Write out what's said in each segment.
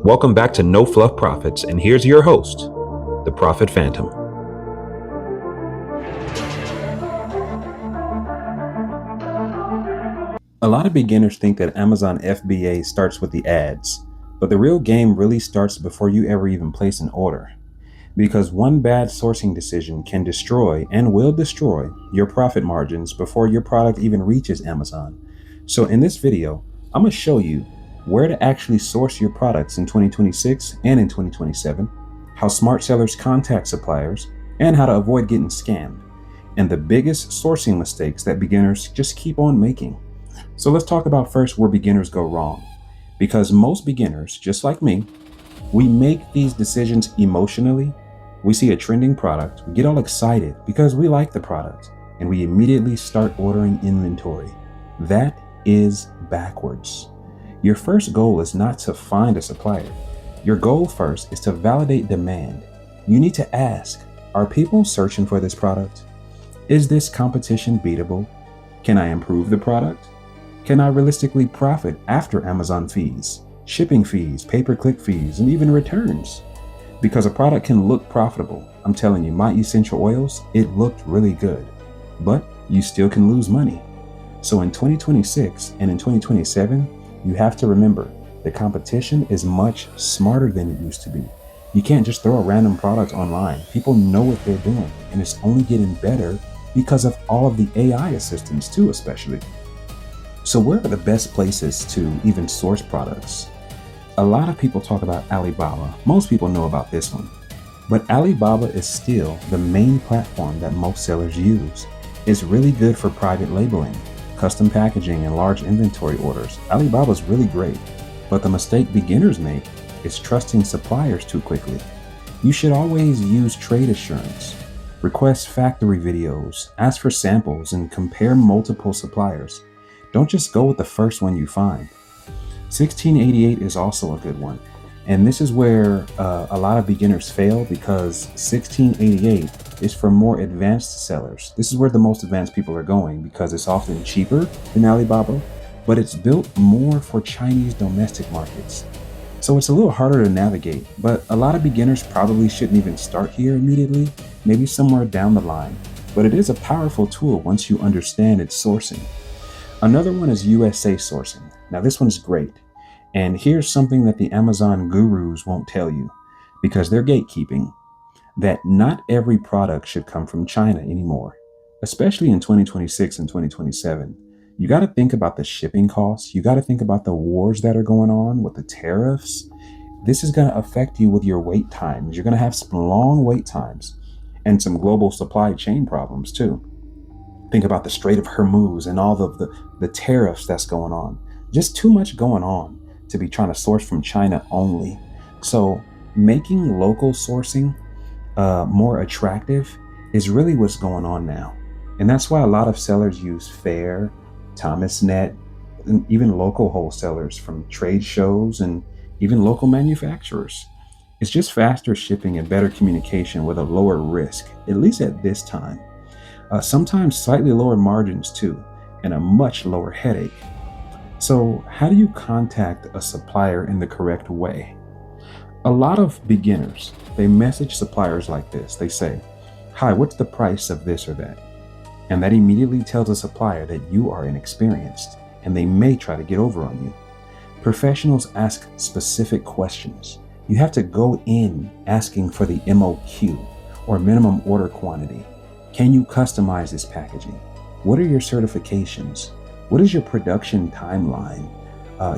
Welcome back to No Fluff Profits, and here's your host, the Profit Phantom. A lot of beginners think that Amazon FBA starts with the ads, but the real game really starts before you ever even place an order. Because one bad sourcing decision can destroy and will destroy your profit margins before your product even reaches Amazon. So in this video, I'm going to show you where to actually source your products in 2026 and in 2027, how smart sellers contact suppliers, and how to avoid getting scammed, and the biggest sourcing mistakes that beginners just keep on making. So let's talk about first where beginners go wrong. Because most beginners, just like me, we make these decisions emotionally. We see a trending product, we get all excited because we like the product, and we immediately start ordering inventory. That is backwards. Your first goal is not to find a supplier. Your goal first is to validate demand. You need to ask, are people searching for this product? Is this competition beatable? Can I improve the product? Can I realistically profit after Amazon fees, shipping fees, pay-per-click fees, and even returns? Because a product can look profitable. I'm telling you, my essential oils, it looked really good, but you still can lose money. So in 2026 and in 2027, you have to remember the competition is much smarter than it used to be. You can't just throw a random product online. People know what they're doing, and it's only getting better because of all of the AI assistants too, especially. So where are the best places to even source products? A lot of people talk about Alibaba. Most people know about this one. But Alibaba is still the main platform that most sellers use. It's really good for private labeling, custom packaging, and large inventory orders. Alibaba is really great. But the mistake beginners make is trusting suppliers too quickly. You should always use trade assurance, request factory videos, ask for samples, and compare multiple suppliers. Don't just go with the first one you find. 1688 is also a good one. And this is where a lot of beginners fail, because 1688 is for more advanced sellers. This is where the most advanced people are going because it's often cheaper than Alibaba, but it's built more for Chinese domestic markets. So it's a little harder to navigate, but a lot of beginners probably shouldn't even start here immediately, maybe somewhere down the line. But it is a powerful tool once you understand its sourcing. Another one is USA sourcing. Now this one's great. And here's something that the Amazon gurus won't tell you, because they're gatekeeping, that not every product should come from China anymore, especially in 2026 and 2027. You got to think about the shipping costs. You got to think about the wars that are going on with the tariffs. This is going to affect you with your wait times. You're going to have some long wait times and some global supply chain problems too. Think about the Strait of Hormuz and all of the tariffs that's going on. Just too much going on to be trying to source from China only. So making local sourcing more attractive is really what's going on now. And that's why a lot of sellers use Fair, Thomasnet, and even local wholesalers from trade shows and even local manufacturers. It's just faster shipping and better communication with a lower risk, at least at this time. Sometimes slightly lower margins too, and a much lower headache. So how do you contact a supplier in the correct way? A lot of beginners, they message suppliers like this. They say, "Hi, what's the price of this or that?" And that immediately tells a supplier that you are inexperienced, and they may try to get over on you. Professionals ask specific questions. You have to go in asking for the MOQ, or minimum order quantity. Can you customize this packaging? What are your certifications? What is your production timeline?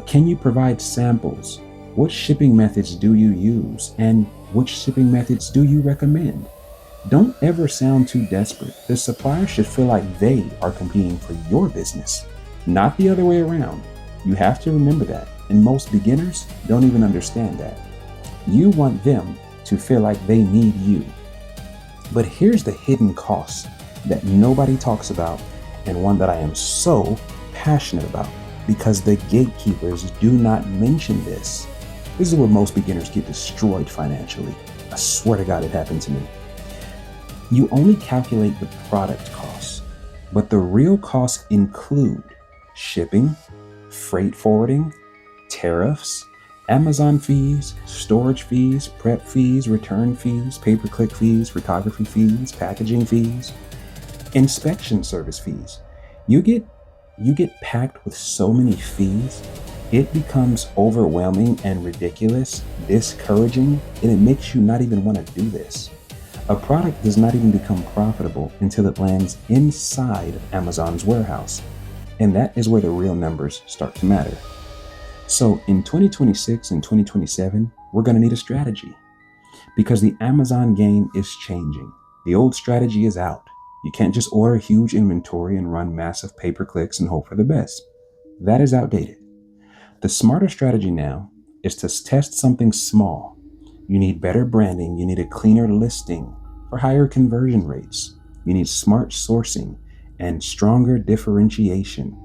Can you provide samples? What shipping methods do you use? And which shipping methods do you recommend? Don't ever sound too desperate. The supplier should feel like they are competing for your business, not the other way around. You have to remember that. And most beginners don't even understand that. You want them to feel like they need you. But here's the hidden cost that nobody talks about, and one that I am so passionate about, because the gatekeepers do not mention this. This is where most beginners get destroyed financially. I swear to God, it happened to me. You only calculate the product costs, but the real costs include shipping, freight forwarding, tariffs, Amazon fees, storage fees, prep fees, return fees, pay-per-click fees, photography fees, packaging fees, inspection service fees. You get packed with so many fees, it becomes overwhelming and ridiculous, discouraging, and it makes you not even want to do this. A product does not even become profitable until it lands inside of Amazon's warehouse. And that is where the real numbers start to matter. So in 2026 and 2027, we're going to need a strategy because the Amazon game is changing. The old strategy is out. You can't just order huge inventory and run massive pay-per-clicks and hope for the best. That is outdated. The smarter strategy now is to test something small. You need better branding. You need a cleaner listing for higher conversion rates. You need smart sourcing and stronger differentiation.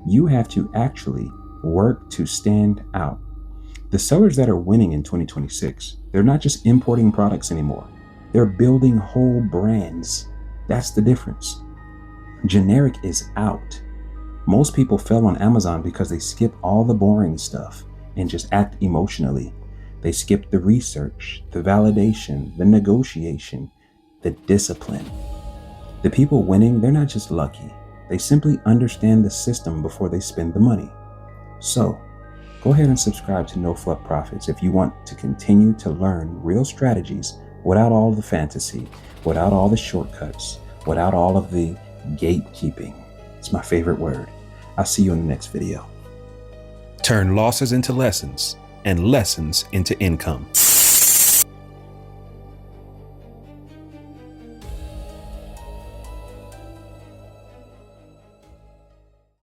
You have to actually work to stand out. The sellers that are winning in 2026, they're not just importing products anymore. They're building whole brands. That's the difference. Generic is out. Most people fell on Amazon because they skip all the boring stuff and just act emotionally. They skip the research, the validation, the negotiation, the discipline. The people winning, they're not just lucky. They simply understand the system before they spend the money. So, go ahead and subscribe to No Fluff Profits if you want to continue to learn real strategies without all the fantasy, without all the shortcuts, without all of the gatekeeping. It's my favorite word. I'll see you in the next video. Turn losses into lessons and lessons into income.